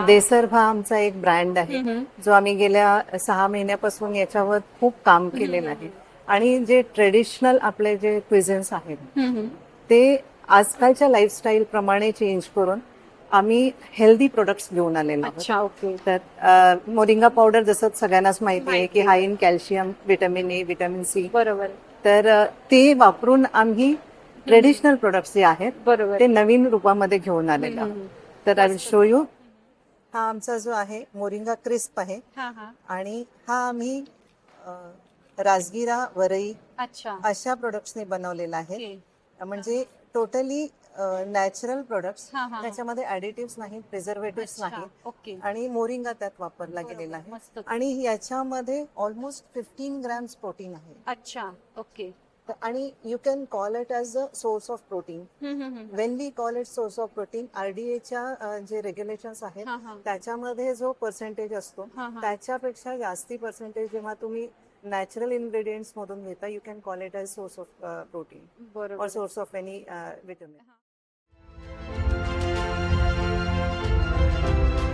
देसर्भ हा आमचा एक ब्रँड आहे हम्म. जो आम्ही गेल्या 6 महिन्यापासून याच्यावर खूप काम केलेलं आहे. आणि जे ट्रेडिशनल आपले जे क्विझन्स आहेत ते आजकालच्या लाईफस्टाईल प्रमाणे चेंज करून आम्ही हेल्दी प्रोडक्ट्स घेऊन आलेलो आहोत. अच्छा, ओके. तर मोरिंगा पावडर जसं सगळ्यांनाच माहिती आहे की high in calcium, vitamin A, vitamin C. बरोबर. तर ते वापरून आम्ही ट्रेडिशनल प्रोडक्ट्स जे आहेत बरोबर. ते नवीन रूपामध्ये घेऊन आलेलो आहोत. तर आय विल शो यू. हा आमचा जो आहे मोरिंगा क्रिस्प आहे आणि हा आम्ही राजगिरा, वरई अच्छा. अशा प्रोडक्ट्सने बनवलेला आहे. म्हणजे टोटली नॅचरल प्रोडक्ट्स, त्याच्यामध्ये ऍडिटिव्ह नाही, प्रिझर्वेटिव्ह नाही ओके. आणि मोरिंगा त्यात वापरला गेलेला आहे. आणि याच्यामध्ये ऑलमोस्ट 15 ग्रॅम्स प्रोटीन आहे. अच्छा, ओके. आणि you can call it as a source of protein. When we call it source of protein, RDA जे रेग्युलेशन्स आहेत त्याच्यामध्ये जो पर्सेंटेज असतो त्याच्यापेक्षा जास्ती पर्सेंटेज जेव्हा तुम्ही नॅचरल इन्ग्रेडियंट्स मधून घेता, you can call it as source of protein और सोर्स ऑफ एनी व्हिटॅमिन.